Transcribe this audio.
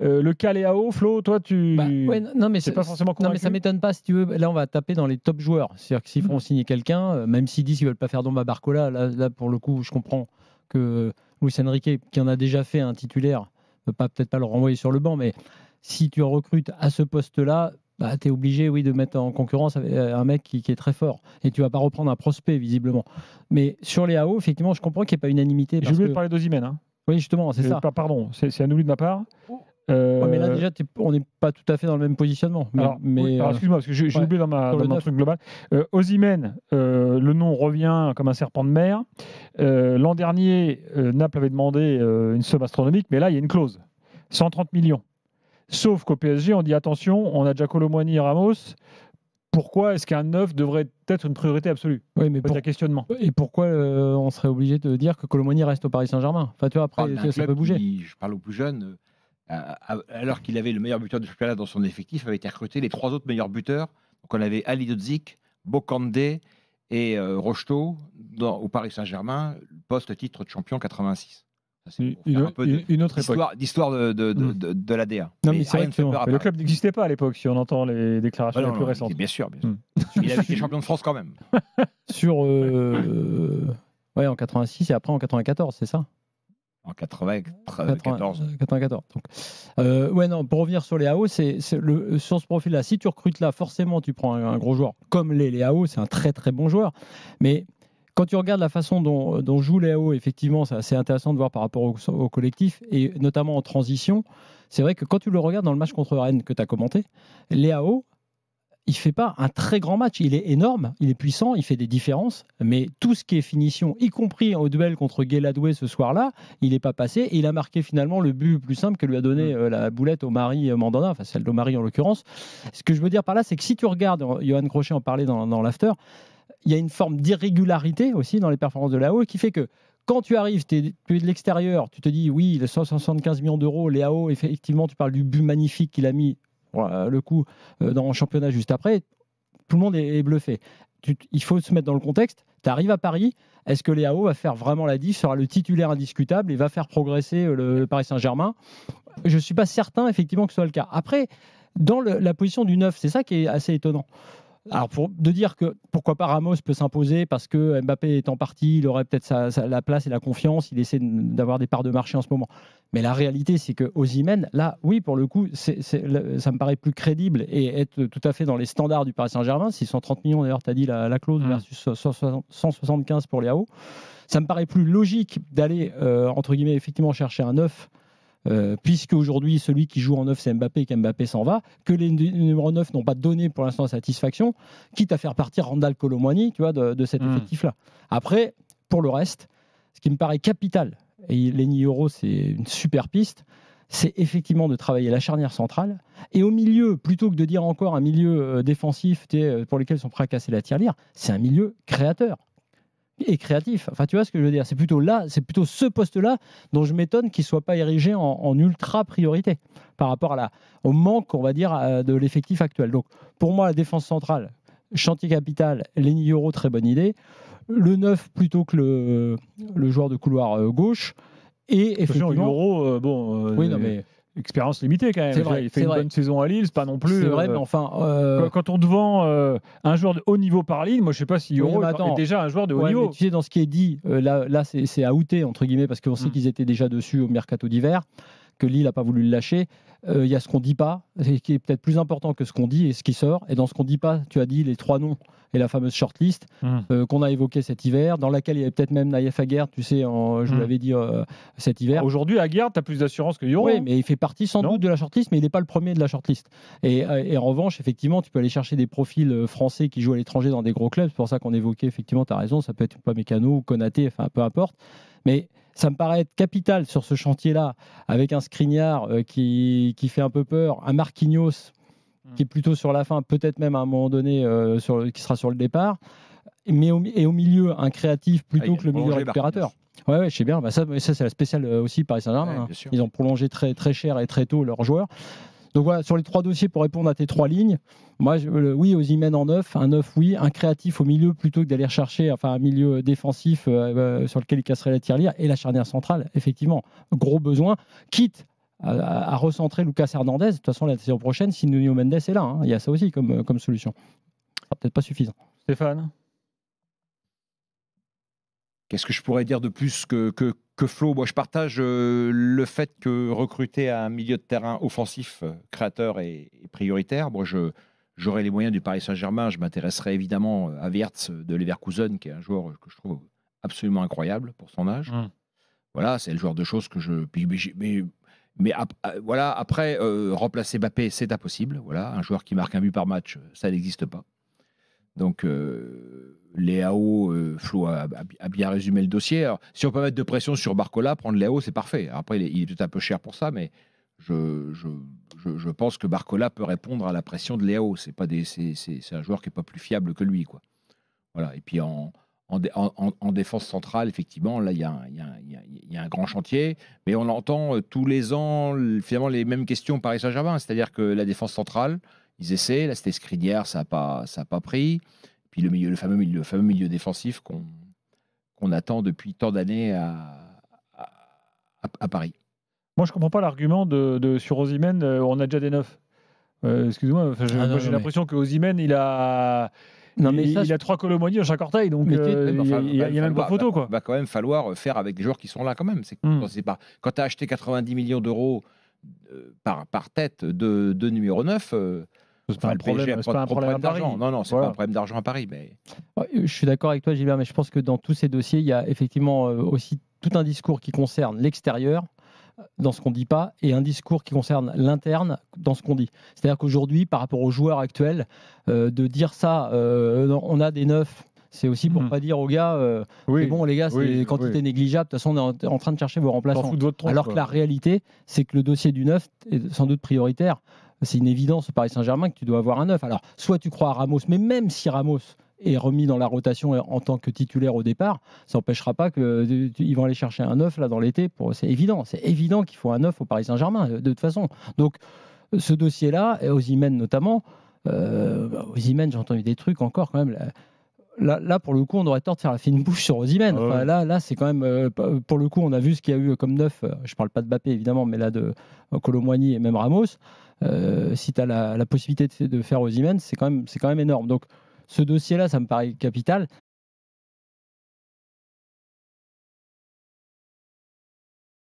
Le cas Léao, Flo, toi, non, mais c'est pas forcément convaincu. Non, mais ça m'étonne pas, si tu veux. Là, on va taper dans les top joueurs. C'est-à-dire que s'ils font signer quelqu'un, même s'ils disent qu'ils veulent pas faire d'ombre à Barcola, là, pour le coup, je comprends que Luis Enrique, qui en a déjà fait un titulaire, ne peut peut-être pas le renvoyer sur le banc, mais si tu recrutes à ce poste-là, tu es obligé, oui, de mettre en concurrence avec un mec qui est très fort. Et tu vas pas reprendre un prospect, visiblement. Mais sur les AO, effectivement, je comprends qu'il n'y ait pas unanimité. J'ai oublié de parler d'Osimhen. Hein. Oui, justement, c'est ça. Pardon, c'est un oubli de ma part. Mais là, déjà, on n'est pas tout à fait dans le même positionnement. Alors, excuse-moi, parce que j'ai oublié dans mon truc global. Osimhen, le nom revient comme un serpent de mer. L'an dernier, Naples avait demandé une somme astronomique, mais là, il y a une clause. 130 millions. Sauf qu'au PSG, on dit attention, on a déjà Colomboigny et Ramos. Pourquoi est-ce qu'un neuf devrait être une priorité absolue? Oui, mais un questionnement. Et pourquoi on serait obligé de dire que Colomboigny reste au Paris Saint-Germain? Enfin, tu vois, après, ça peut bouger. Je parle aux plus jeunes. Alors qu'il avait le meilleur buteur du championnat dans son effectif, avait été recruté les 3 autres meilleurs buteurs. Donc on avait Ali Dodzik, Bokandé et Rocheteau au Paris Saint-Germain, post-titre de champion 86. Une autre époque. D'histoire de l'ADA. Non, mais c'est vrai que le club n'existait pas à l'époque, si on entend les déclarations les plus récentes. Bien sûr. Il avait été champion de France quand même. En 86 et après en 94, c'est ça? En 94. Pour revenir sur les AO, sur ce profil-là, si tu recrutes là, forcément, tu prends un gros joueur comme les AO, c'est un très très bon joueur. Mais quand tu regardes la façon dont jouent les AO, effectivement, c'est assez intéressant de voir par rapport au collectif, et notamment en transition. C'est vrai que quand tu le regardes dans le match contre Rennes que tu as commenté, les AO, il ne fait pas un très grand match. Il est énorme, il est puissant, il fait des différences, mais tout ce qui est finition, y compris au duel contre Guéladoué ce soir-là, il n'est pas passé, et il a marqué finalement le but plus simple que lui a donné la boulette au Mari Mandanda, enfin celle d'Omari en l'occurrence. Ce que je veux dire par là, c'est que si tu regardes, Johan Crochet en parlait dans l'after, il y a une forme d'irrégularité aussi dans les performances de l'AO qui fait que quand tu arrives, tu es de l'extérieur, tu te dis oui, les 175 millions d'euros, les AO, effectivement, tu parles du but magnifique qu'il a mis le coup dans le championnat juste après, tout le monde est bluffé. Il faut se mettre dans le contexte. Tu arrives à Paris, est-ce que Léao va faire vraiment la diff, sera le titulaire indiscutable et va faire progresser le Paris Saint-Germain? Je ne suis pas certain effectivement que ce soit le cas. Après, dans la position du 9, c'est ça qui est assez étonnant. Alors, de dire que pourquoi pas Ramos peut s'imposer parce que Mbappé est en partie, il aurait peut-être la place et la confiance, il essaie d'avoir des parts de marché en ce moment. Mais la réalité, c'est que Osimhen, là, oui, pour le coup, ça me paraît plus crédible et être tout à fait dans les standards du Paris Saint-Germain. 630 millions, d'ailleurs, tu as dit la clause versus 175 pour les AO. Ça me paraît plus logique d'aller, entre guillemets, effectivement chercher un 9. Puisque aujourd'hui celui qui joue en 9 c'est Mbappé et qu'Mbappé s'en va, que les numéros 9 n'ont pas donné pour l'instant satisfaction, quitte à faire partir Randal Colomboigny, tu vois, de cet effectif-là. Après, pour le reste, ce qui me paraît capital, et Lenny Yoro c'est une super piste, c'est effectivement de travailler la charnière centrale, et au milieu, plutôt que de dire encore un milieu défensif pour lequel ils sont prêts à casser la tirelire, c'est un milieu créateur et créatif. Enfin, tu vois ce que je veux dire. C'est plutôt ce poste-là dont je m'étonne qu'il ne soit pas érigé en ultra priorité par rapport au manque, on va dire, de l'effectif actuel. Donc, pour moi, la défense centrale, chantier capital, Lenny Yoro, très bonne idée. Le 9 plutôt que le joueur de couloir gauche. Et effectivement, Yoro, oui, non mais expérience limitée quand même. Vrai, il fait une bonne saison à Lille, c'est pas non plus. C'est vrai, mais enfin. Quand on te vend un joueur de haut niveau par Lille, moi je sais pas si Yoro est déjà un joueur de haut niveau. Mais tu sais, dans ce qui est dit, là c'est à outer, entre guillemets, parce qu'on sait qu'ils étaient déjà dessus au mercato d'hiver, que Lille n'a pas voulu le lâcher. Il y a ce qu'on dit pas, qui est peut-être plus important que ce qu'on dit et ce qui sort. Et dans ce qu'on dit pas, tu as dit les 3 noms et la fameuse shortlist qu'on a évoquée cet hiver, dans laquelle il y avait peut-être même Naïef Aguerd, tu sais, je vous l'avais dit cet hiver. Aujourd'hui, Aguerd, tu as plus d'assurance que Yoro. Oui, mais il fait partie sans doute de la shortlist, mais il n'est pas le premier de la shortlist. Et en revanche, effectivement, tu peux aller chercher des profils français qui jouent à l'étranger dans des gros clubs. C'est pour ça qu'on évoquait, effectivement, tu as raison, ça peut être Upamecano ou Konaté, enfin peu importe. Mais ça me paraît être capital sur ce chantier-là, avec un Skriniar qui fait un peu peur, un Marquinhos qui est plutôt sur la fin, peut-être même à un moment donné qui sera sur le départ, et au milieu, un créatif plutôt que le milieu récupérateur. Ouais, je sais bien. Ça c'est la spéciale aussi Paris Saint-Germain. Ils ont prolongé très, très cher et très tôt leurs joueurs. Donc voilà, sur les 3 dossiers pour répondre à tes 3 lignes, moi, oui, Osimhen en 9, un 9, oui, un créatif au milieu plutôt que d'aller chercher un milieu défensif sur lequel il casserait la tirelire, et la charnière centrale, effectivement, gros besoin, quitte à recentrer Lucas Hernandez. De toute façon, la saison prochaine, si Nuno Mendes est là, il y a ça aussi comme solution. Ça sera peut-être pas suffisant. Stéphane ? Qu'est-ce que je pourrais dire de plus que Flo ? Moi, je partage le fait que recruter un milieu de terrain offensif, créateur est prioritaire. Moi, j'aurais les moyens du Paris Saint-Germain. Je m'intéresserais évidemment à Wirtz de Leverkusen, qui est un joueur que je trouve absolument incroyable pour son âge. Voilà, c'est le genre de choses que je... voilà, après, remplacer Mbappé, c'est impossible. Voilà, un joueur qui marque un but par match, ça n'existe pas. Donc, Léao, Flo a bien résumé le dossier. Alors, si on peut mettre de pression sur Barcola, prendre Léao, c'est parfait. Après, il est peut-être un peu cher pour ça, mais je pense que Barcola peut répondre à la pression de Léao. C'est un joueur qui n'est pas plus fiable que lui, quoi. Voilà. Et puis, en défense centrale, effectivement, là, il y a un grand chantier. Mais on entend tous les ans, finalement, les mêmes questions au Paris Saint-Germain. C'est-à-dire que la défense centrale, ils essaient. Là, c'était Skriniar, ça n'a pas pris. Puis le fameux milieu défensif qu'on attend depuis tant d'années à Paris. Moi, je ne comprends pas l'argument sur Osimhen, on a déjà des neufs. Excuse-moi, j'ai l'impression que Osimhen, il a 3 Colomoni à chaque orteil, donc il n'y a même pas photo. Il va quand même falloir faire avec des joueurs qui sont là quand même. Quand tu as acheté 90 millions d'euros par tête de numéro 9... c'est pas un problème d'argent. Non, c'est pas un problème d'argent à Paris. Mais... Je suis d'accord avec toi, Gilbert, mais je pense que dans tous ces dossiers, il y a effectivement aussi tout un discours qui concerne l'extérieur, dans ce qu'on ne dit pas, et un discours qui concerne l'interne, dans ce qu'on dit. C'est-à-dire qu'aujourd'hui, par rapport aux joueurs actuels, de dire ça, on a des neufs, c'est aussi pour pas dire aux gars, c'est bon les gars, c'est quantité négligeable, de toute façon on est en train de chercher vos remplaçants. Alors que la réalité, c'est que le dossier du neuf est sans doute prioritaire. C'est une évidence au Paris Saint-Germain que tu dois avoir un neuf. Alors, soit tu crois à Ramos, mais même si Ramos est remis dans la rotation en tant que titulaire au départ, ça n'empêchera pas qu'ils vont aller chercher un neuf là dans l'été. C'est évident qu'il faut un neuf au Paris Saint-Germain, de toute façon. Donc, ce dossier-là, et Osimhen notamment, Osimhen, j'ai entendu des trucs encore quand même... Là, pour le coup, on aurait tort de faire la fine bouche sur Osimhen. Enfin, là, c'est quand même... pour le coup, on a vu ce qu'il y a eu comme neuf. Je ne parle pas de Mbappé, évidemment, mais là, de Colomboigny et même Ramos. Si tu as la possibilité de faire Osimhen, c'est quand même énorme. Donc, ce dossier-là, ça me paraît capital.